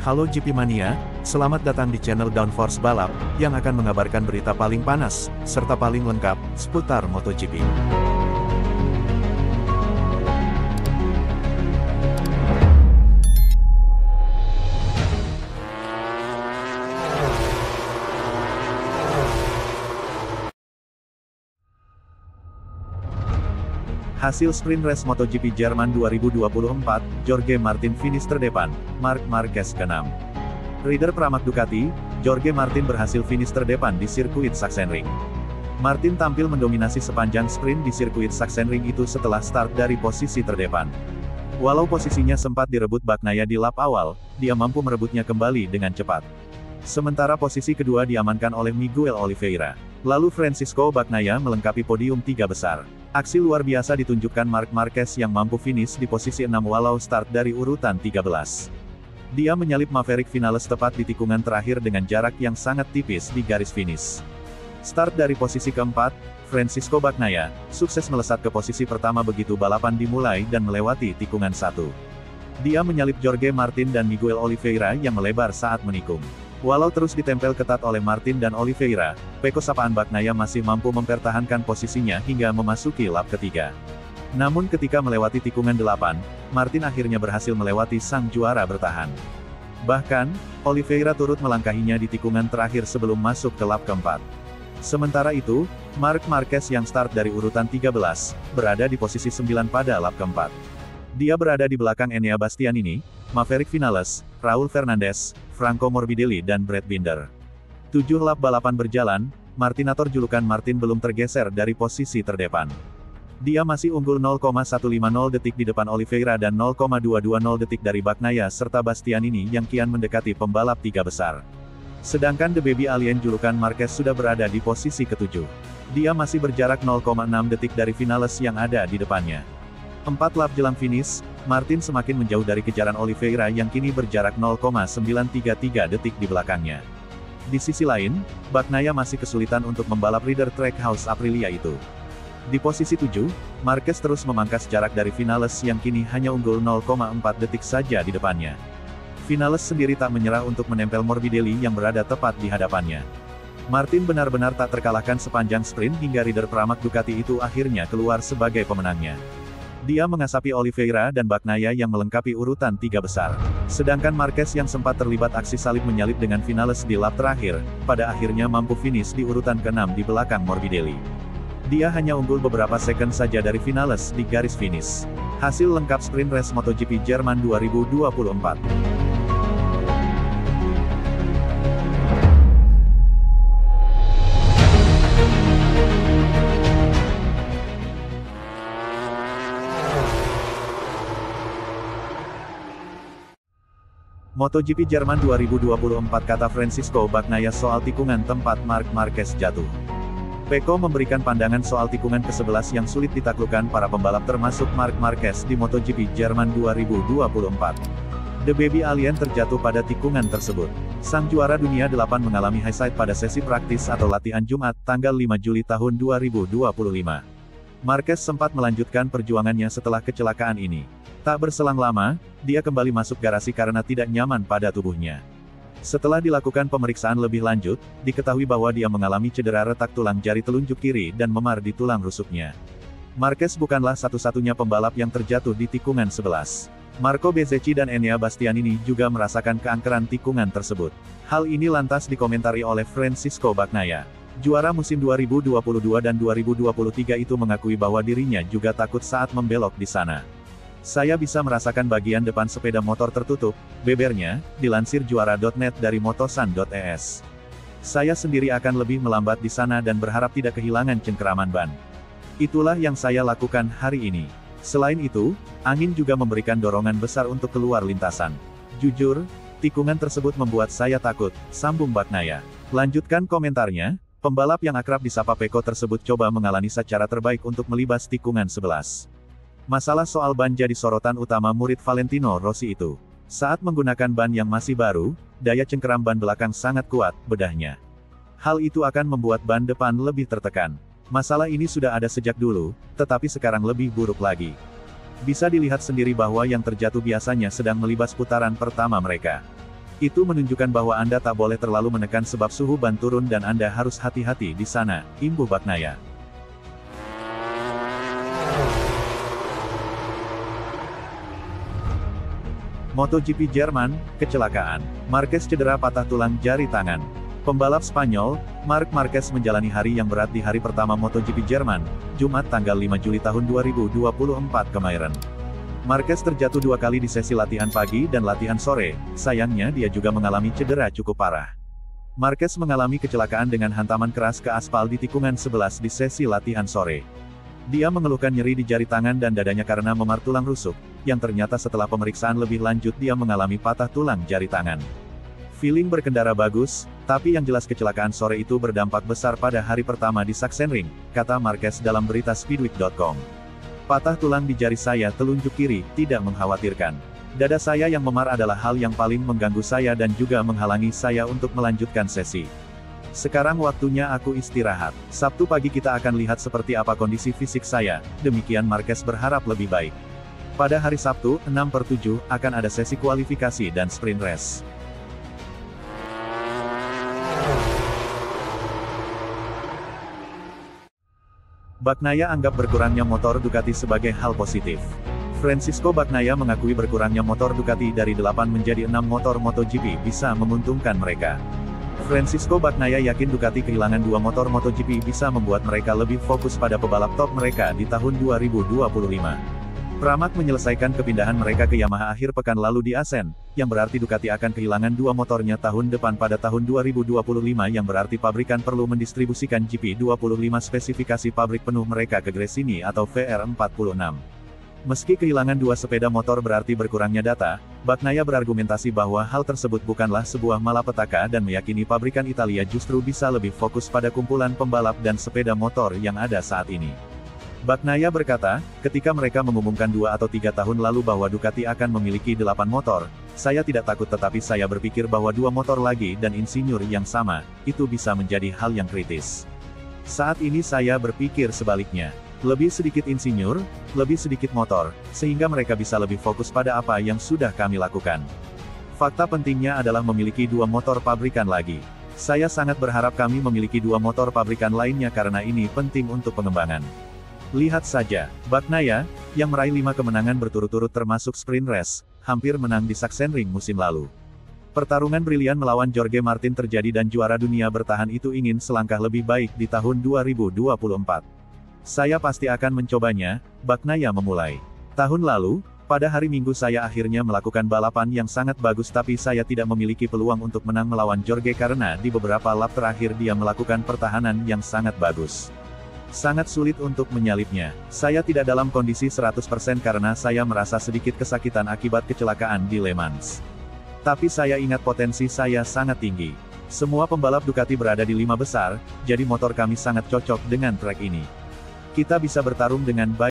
Halo GP Mania, selamat datang di channel Downforce Balap, yang akan mengabarkan berita paling panas, serta paling lengkap, seputar MotoGP. Hasil sprint race MotoGP Jerman 2024, Jorge Martin finish terdepan, Marc Marquez ke-6. Rider Pramac Ducati, Jorge Martin berhasil finish terdepan di sirkuit Sachsenring. Martin tampil mendominasi sepanjang sprint di sirkuit Sachsenring itu setelah start dari posisi terdepan. Walau posisinya sempat direbut Bagnaia di lap awal, dia mampu merebutnya kembali dengan cepat. Sementara posisi kedua diamankan oleh Miguel Oliveira. Lalu Francisco Bagnaia melengkapi podium 3 besar. Aksi luar biasa ditunjukkan Marc Marquez yang mampu finish di posisi 6 walau start dari urutan 13. Dia menyalip Maverick Vinales tepat di tikungan terakhir dengan jarak yang sangat tipis di garis finish. Start dari posisi keempat, Francisco Bagnaia sukses melesat ke posisi pertama begitu balapan dimulai dan melewati tikungan 1. Dia menyalip Jorge Martin dan Miguel Oliveira yang melebar saat menikung. Walau terus ditempel ketat oleh Martin dan Oliveira, Pecco sapaan Bagnaia masih mampu mempertahankan posisinya hingga memasuki lap ketiga. Namun ketika melewati tikungan 8, Martin akhirnya berhasil melewati sang juara bertahan. Bahkan, Oliveira turut melangkahinya di tikungan terakhir sebelum masuk ke lap keempat. Sementara itu, Marc Marquez yang start dari urutan 13, berada di posisi 9 pada lap keempat. Dia berada di belakang Enea Bastianini, Maverick Vinales, Raul Fernandez, Franco Morbidelli dan Brad Binder. 7 lap balapan berjalan, Martinator julukan Martin belum tergeser dari posisi terdepan. Dia masih unggul 0,150 detik di depan Oliveira dan 0,220 detik dari Bagnaia serta Bastianini yang kian mendekati pembalap 3 besar. Sedangkan The Baby Alien julukan Marquez sudah berada di posisi ke-7. Dia masih berjarak 0,6 detik dari Vinales yang ada di depannya. 4 lap jelang finish, Martin semakin menjauh dari kejaran Oliveira yang kini berjarak 0,933 detik di belakangnya. Di sisi lain, Bagnaia masih kesulitan untuk membalap rider Trackhouse Aprilia itu. Di posisi 7, Marquez terus memangkas jarak dari Vinales yang kini hanya unggul 0,4 detik saja di depannya. Vinales sendiri tak menyerah untuk menempel Morbidelli yang berada tepat di hadapannya. Martin benar-benar tak terkalahkan sepanjang sprint hingga rider Pramac Ducati itu akhirnya keluar sebagai pemenangnya. Dia mengasapi Oliveira dan Bagnaia yang melengkapi urutan 3 besar. Sedangkan Marquez yang sempat terlibat aksi salib menyalip dengan Vinales di lap terakhir, pada akhirnya mampu finish di urutan ke-6 di belakang Morbidelli. Dia hanya unggul beberapa second saja dari Vinales di garis finish. Hasil lengkap sprint race MotoGP Jerman 2024. MotoGP Jerman 2024 kata Francisco Bagnaia soal tikungan tempat Marc Marquez jatuh. Pecco memberikan pandangan soal tikungan ke-11 yang sulit ditaklukkan para pembalap termasuk Marc Marquez di MotoGP Jerman 2024. The Baby Alien terjatuh pada tikungan tersebut. Sang juara dunia 8 mengalami high side pada sesi praktis atau latihan Jumat, tanggal 5 Juli tahun 2025. Marquez sempat melanjutkan perjuangannya setelah kecelakaan ini. Tak berselang lama, dia kembali masuk garasi karena tidak nyaman pada tubuhnya. Setelah dilakukan pemeriksaan lebih lanjut, diketahui bahwa dia mengalami cedera retak tulang jari telunjuk kiri dan memar di tulang rusuknya. Marquez bukanlah satu-satunya pembalap yang terjatuh di tikungan 11. Marco Bezzecchi dan Enea Bastianini juga merasakan keangkeran tikungan tersebut. Hal ini lantas dikomentari oleh Francisco Bagnaia. Juara musim 2022 dan 2023 itu mengakui bahwa dirinya juga takut saat membelok di sana. Saya bisa merasakan bagian depan sepeda motor tertutup, bebernya, dilansir juara.net dari motosan.es. Saya sendiri akan lebih melambat di sana dan berharap tidak kehilangan cengkeraman ban. Itulah yang saya lakukan hari ini. Selain itu, angin juga memberikan dorongan besar untuk keluar lintasan. Jujur, tikungan tersebut membuat saya takut, sambung Bagnaia. Lanjutkan komentarnya, pembalap yang akrab disapa Pecco tersebut coba menganalisa cara terbaik untuk melibas tikungan 11. Masalah soal ban jadi sorotan utama murid Valentino Rossi itu. Saat menggunakan ban yang masih baru, daya cengkeram ban belakang sangat kuat, bedahnya. Hal itu akan membuat ban depan lebih tertekan. Masalah ini sudah ada sejak dulu, tetapi sekarang lebih buruk lagi. Bisa dilihat sendiri bahwa yang terjatuh biasanya sedang melibas putaran pertama mereka. Itu menunjukkan bahwa Anda tak boleh terlalu menekan sebab suhu ban turun dan Anda harus hati-hati di sana, imbuh Bagnaia. MotoGP Jerman, kecelakaan. Marquez cedera patah tulang jari tangan. Pembalap Spanyol, Marc Marquez menjalani hari yang berat di hari pertama MotoGP Jerman, Jumat tanggal 5 Juli tahun 2024 kemarin. Marquez terjatuh 2 kali di sesi latihan pagi dan latihan sore, sayangnya dia juga mengalami cedera cukup parah. Marquez mengalami kecelakaan dengan hantaman keras ke aspal di tikungan 11 di sesi latihan sore. Dia mengeluhkan nyeri di jari tangan dan dadanya karena memar tulang rusuk, yang ternyata setelah pemeriksaan lebih lanjut dia mengalami patah tulang jari tangan. Feeling berkendara bagus, tapi yang jelas kecelakaan sore itu berdampak besar pada hari pertama di Sachsenring, kata Marquez dalam berita Speedweek.com. Patah tulang di jari saya telunjuk kiri, tidak mengkhawatirkan. Dada saya yang memar adalah hal yang paling mengganggu saya dan juga menghalangi saya untuk melanjutkan sesi. Sekarang waktunya aku istirahat. Sabtu pagi kita akan lihat seperti apa kondisi fisik saya, demikian Marquez berharap lebih baik. Pada hari Sabtu, 6/7, akan ada sesi kualifikasi dan sprint race. Bagnaia anggap berkurangnya motor Ducati sebagai hal positif. Francisco Bagnaia mengakui berkurangnya motor Ducati dari 8 menjadi 6 motor MotoGP bisa menguntungkan mereka. Francisco Bagnaia yakin Ducati kehilangan 2 motor MotoGP bisa membuat mereka lebih fokus pada pebalap top mereka di tahun 2025. Pramac menyelesaikan kepindahan mereka ke Yamaha akhir pekan lalu di Assen, yang berarti Ducati akan kehilangan 2 motornya tahun depan pada tahun 2025 yang berarti pabrikan perlu mendistribusikan GP25 spesifikasi pabrik penuh mereka ke Gresini atau VR46. Meski kehilangan 2 sepeda motor berarti berkurangnya data, Bagnaia berargumentasi bahwa hal tersebut bukanlah sebuah malapetaka dan meyakini pabrikan Italia justru bisa lebih fokus pada kumpulan pembalap dan sepeda motor yang ada saat ini. Bagnaia berkata, ketika mereka mengumumkan 2 atau 3 tahun lalu bahwa Ducati akan memiliki 8 motor, saya tidak takut tetapi saya berpikir bahwa 2 motor lagi dan insinyur yang sama, itu bisa menjadi hal yang kritis. Saat ini saya berpikir sebaliknya. Lebih sedikit insinyur, lebih sedikit motor, sehingga mereka bisa lebih fokus pada apa yang sudah kami lakukan. Fakta pentingnya adalah memiliki 2 motor pabrikan lagi. Saya sangat berharap kami memiliki 2 motor pabrikan lainnya karena ini penting untuk pengembangan. Lihat saja, Bagnaia, yang meraih 5 kemenangan berturut-turut termasuk sprint race, hampir menang di Sachsenring musim lalu. Pertarungan brilian melawan Jorge Martin terjadi dan juara dunia bertahan itu ingin selangkah lebih baik di tahun 2024. Saya pasti akan mencobanya, Bagnaia memulai. Tahun lalu, pada hari Minggu saya akhirnya melakukan balapan yang sangat bagus tapi saya tidak memiliki peluang untuk menang melawan Jorge karena di beberapa lap terakhir dia melakukan pertahanan yang sangat bagus. Sangat sulit untuk menyalipnya. Saya tidak dalam kondisi 100% karena saya merasa sedikit kesakitan akibat kecelakaan di Le Mans. Tapi saya ingat potensi saya sangat tinggi. Semua pembalap Ducati berada di 5 besar, jadi motor kami sangat cocok dengan trek ini. Kita bisa bertarung dengan baik.